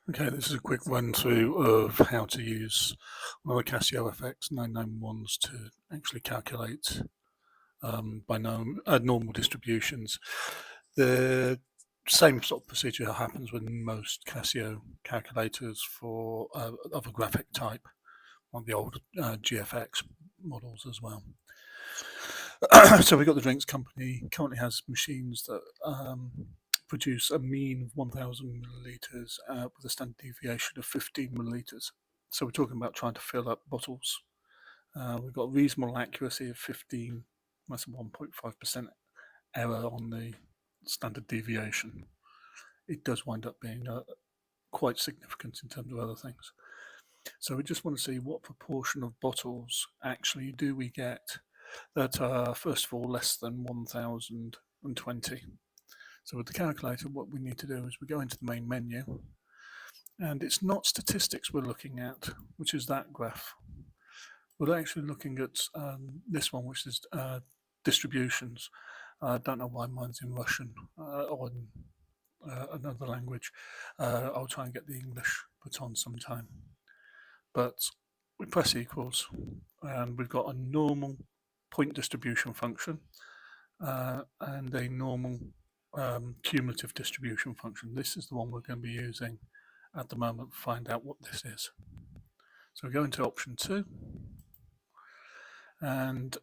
Okay, this is a quick run through of how to use one of the Casio FX991s to actually calculate normal distributions. The same sort of procedure happens with most Casio calculators for of a graphic type on the old GFX models as well. So we've got the drinks company, currently has machines that produce a mean of 1,000 milliliters with a standard deviation of 15 milliliters. So we're talking about trying to fill up bottles. We've got a reasonable accuracy of 15, that's a 1.5% error on the standard deviation. It does wind up being quite significant in terms of other things. So we just want to see what proportion of bottles actually do we get that are, first of all, less than 1,020. So with the calculator, what we need to do is we go into the main menu, and it's not statistics we're looking at, which is that graph. We're actually looking at this one, which is distributions. I don't know why mine's in Russian or in another language. I'll try and get the English put on sometime. But we press equals, and we've got a normal point distribution function and a normal cumulative distribution function. This is the one we're going to be using at the moment to find out what this is. So we go into option 2, and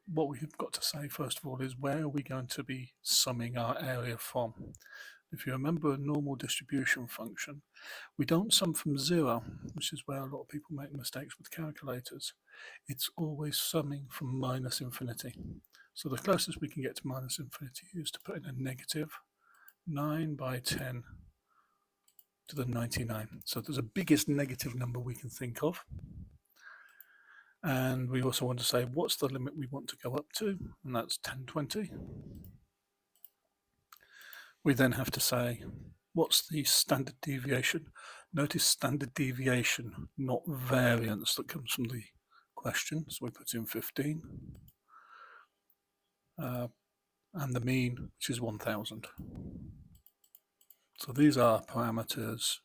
what we've got to say first of all is where are we going to be summing our area from. If you remember a normal distribution function, we don't sum from 0, which is where a lot of people make mistakes with calculators. It's always summing from minus infinity. So the closest we can get to minus infinity is to put in a negative 9 by 10 to the 99. So there's a biggest negative number we can think of. And we also want to say what's the limit we want to go up to, and that's 1020. We then have to say what's the standard deviation. Notice standard deviation, not variance, that comes from the question. So we put in 15. And the mean, which is 1,000. So these are parameters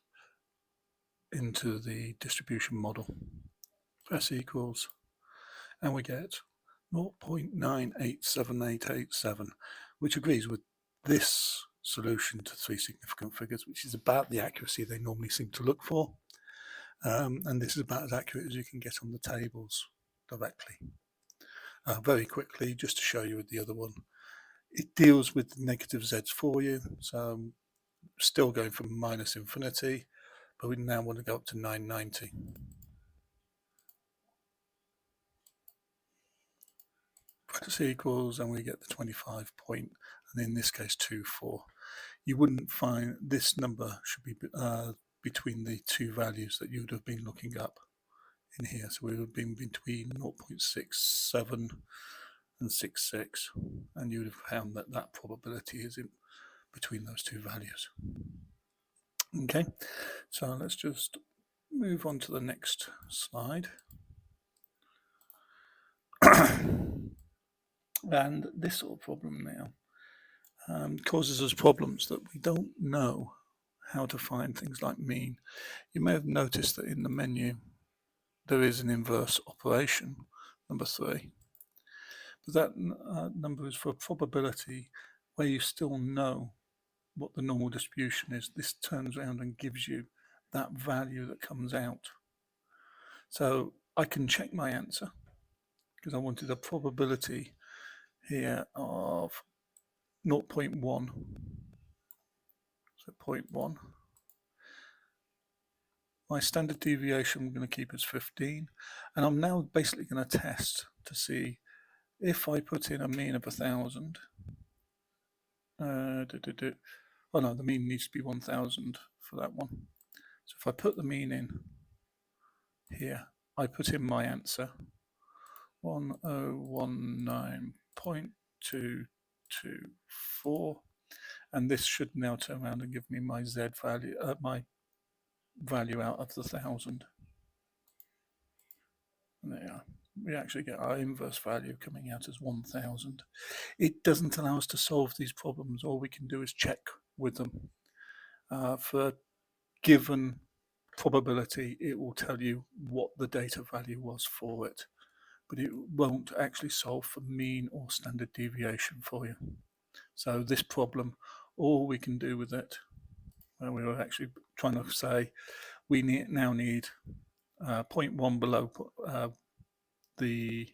into the distribution model. Press equals, and we get 0.987887, which agrees with this solution to 3 significant figures, which is about the accuracy they normally seem to look for. And this is about as accurate as you can get on the tables directly. Very quickly, just to show you with the other one, it deals with the negative z's for you. So still going from minus infinity, but we now want to go up to 990. Press equals, and we get the 25 point, and in this case 24. You wouldn't find this number should be between the two values that you would have been looking up in here. So we would have been between 0.67 and 66, and you would have found that that probability is in between those two values. Okay, so let's just move on to the next slide. And this sort of problem now causes us problems that we don't know how to find things like mean. You may have noticed that in the menu there is an inverse operation, number 3. But that number is for a probability where you still know what the normal distribution is. This turns around and gives you that value that comes out. So I can check my answer because I wanted a probability here of 0.1. So 0.1. My standard deviation I'm going to keep as 15, and I'm now basically going to test to see if I put in a mean of 1,000. Oh no, the mean needs to be 1,000 for that one. So if I put the mean in here, I put in my answer, 1019.224, and this should now turn around and give me my Z value, my value out of the 1,000. And there you are. We actually get our inverse value coming out as 1,000. It doesn't allow us to solve these problems. All we can do is check with them. For given probability, it will tell you what the data value was for it, but it won't actually solve for mean or standard deviation for you. So this problem, all we can do with it, when we were actually trying to say we now need 0.1 below the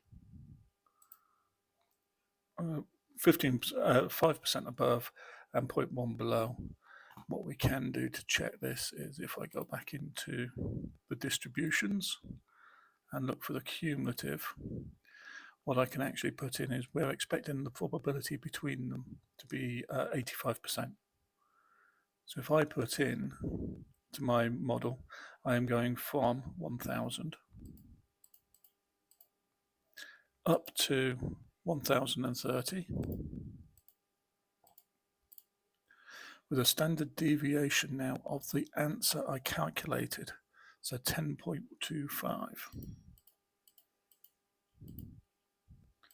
5% above and 0.1 below. What we can do to check this is if I go back into the distributions and look for the cumulative, what I can actually put in is we're expecting the probability between them to be 85%. So if I put in to my model, I am going from 1000 up to 1030 with a standard deviation now of the answer I calculated, so 10.25,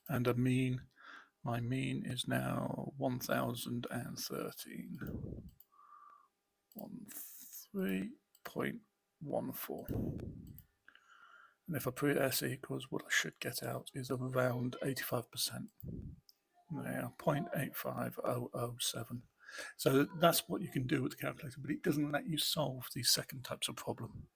and a mean. My mean is now 1013, 13.14. And if I put S equals, what I should get out is around 85%. Now, 0.85007. So that's what you can do with the calculator, but it doesn't let you solve these second types of problem.